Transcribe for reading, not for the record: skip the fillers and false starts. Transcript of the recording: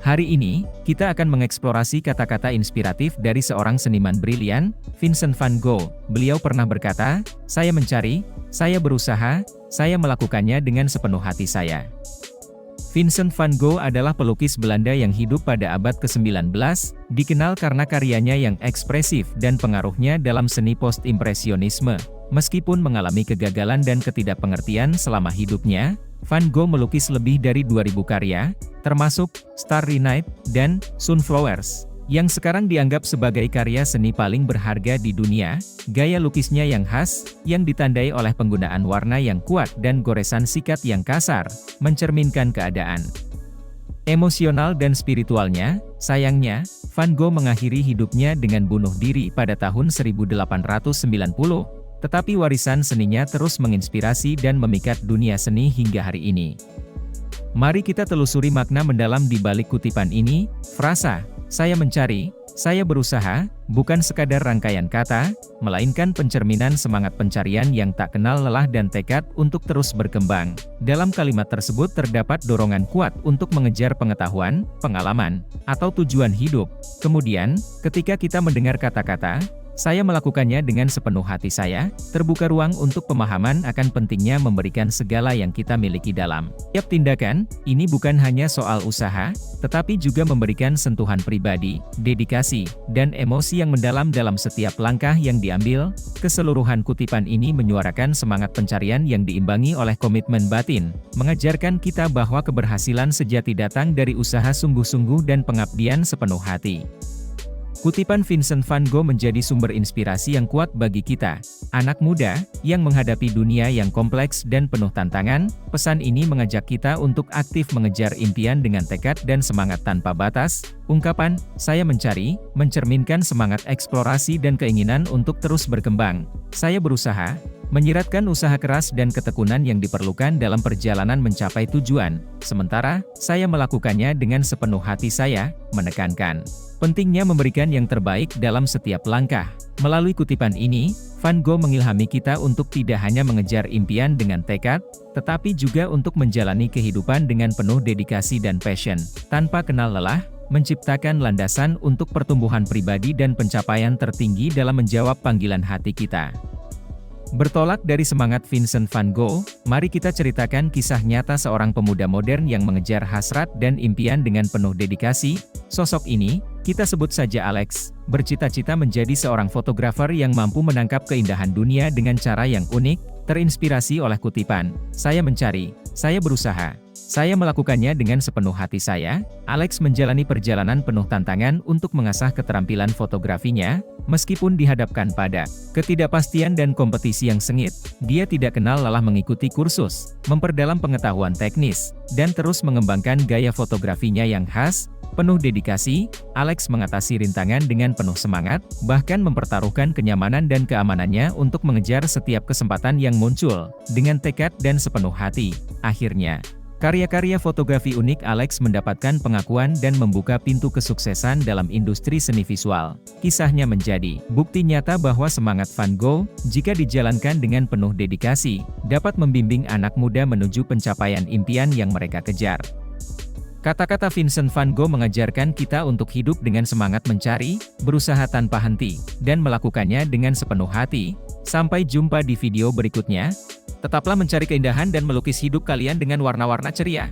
Hari ini, kita akan mengeksplorasi kata-kata inspiratif dari seorang seniman brilian, Vincent van Gogh. Beliau pernah berkata, "Saya mencari, saya berusaha, saya melakukannya dengan sepenuh hati saya." Vincent van Gogh adalah pelukis Belanda yang hidup pada abad ke-19, dikenal karena karyanya yang ekspresif dan pengaruhnya dalam seni post-impresionisme. Meskipun mengalami kegagalan dan ketidakpengertian selama hidupnya, Van Gogh melukis lebih dari 2.000 karya, termasuk Starry Night dan Sunflowers, yang sekarang dianggap sebagai karya seni paling berharga di dunia. Gaya lukisnya yang khas, yang ditandai oleh penggunaan warna yang kuat dan goresan sikat yang kasar, mencerminkan keadaan emosional dan spiritualnya. Sayangnya, Van Gogh mengakhiri hidupnya dengan bunuh diri pada tahun 1890. Tetapi warisan seninya terus menginspirasi dan memikat dunia seni hingga hari ini. Mari kita telusuri makna mendalam di balik kutipan ini. Frasa, "Saya mencari, saya berusaha," bukan sekadar rangkaian kata, melainkan pencerminan semangat pencarian yang tak kenal lelah dan tekad untuk terus berkembang. Dalam kalimat tersebut terdapat dorongan kuat untuk mengejar pengetahuan, pengalaman, atau tujuan hidup. Kemudian, ketika kita mendengar kata-kata, "Saya melakukannya dengan sepenuh hati saya," terbuka ruang untuk pemahaman akan pentingnya memberikan segala yang kita miliki dalam setiap tindakan. Ini bukan hanya soal usaha, tetapi juga memberikan sentuhan pribadi, dedikasi, dan emosi yang mendalam dalam setiap langkah yang diambil. Keseluruhan kutipan ini menyuarakan semangat pencarian yang diimbangi oleh komitmen batin, mengajarkan kita bahwa keberhasilan sejati datang dari usaha sungguh-sungguh dan pengabdian sepenuh hati. Kutipan Vincent van Gogh menjadi sumber inspirasi yang kuat bagi kita, anak muda, yang menghadapi dunia yang kompleks dan penuh tantangan. Pesan ini mengajak kita untuk aktif mengejar impian dengan tekad dan semangat tanpa batas. Ungkapan, "Saya mencari," mencerminkan semangat eksplorasi dan keinginan untuk terus berkembang. "Saya berusaha," menyiratkan usaha keras dan ketekunan yang diperlukan dalam perjalanan mencapai tujuan. Sementara, "Saya melakukannya dengan sepenuh hati saya," menekankan pentingnya memberikan yang terbaik dalam setiap langkah. Melalui kutipan ini, Van Gogh mengilhami kita untuk tidak hanya mengejar impian dengan tekad, tetapi juga untuk menjalani kehidupan dengan penuh dedikasi dan passion, tanpa kenal lelah, menciptakan landasan untuk pertumbuhan pribadi dan pencapaian tertinggi dalam menjawab panggilan hati kita. Bertolak dari semangat Vincent van Gogh, mari kita ceritakan kisah nyata seorang pemuda modern yang mengejar hasrat dan impian dengan penuh dedikasi. Sosok ini, kita sebut saja Alex, bercita-cita menjadi seorang fotografer yang mampu menangkap keindahan dunia dengan cara yang unik. Terinspirasi oleh kutipan, "Saya mencari, saya berusaha, saya melakukannya dengan sepenuh hati saya," Alex menjalani perjalanan penuh tantangan untuk mengasah keterampilan fotografinya. Meskipun dihadapkan pada ketidakpastian dan kompetisi yang sengit, dia tidak kenal lelah mengikuti kursus, memperdalam pengetahuan teknis, dan terus mengembangkan gaya fotografinya yang khas. Penuh dedikasi, Alex mengatasi rintangan dengan penuh semangat, bahkan mempertaruhkan kenyamanan dan keamanannya untuk mengejar setiap kesempatan yang muncul, dengan tekad dan sepenuh hati. Akhirnya, karya-karya fotografi unik Alex mendapatkan pengakuan dan membuka pintu kesuksesan dalam industri seni visual. Kisahnya menjadi bukti nyata bahwa semangat Van Gogh, jika dijalankan dengan penuh dedikasi, dapat membimbing anak muda menuju pencapaian impian yang mereka kejar. Kata-kata Vincent van Gogh mengajarkan kita untuk hidup dengan semangat mencari, berusaha tanpa henti, dan melakukannya dengan sepenuh hati. Sampai jumpa di video berikutnya. Tetaplah mencari keindahan dan melukis hidup kalian dengan warna-warna ceria.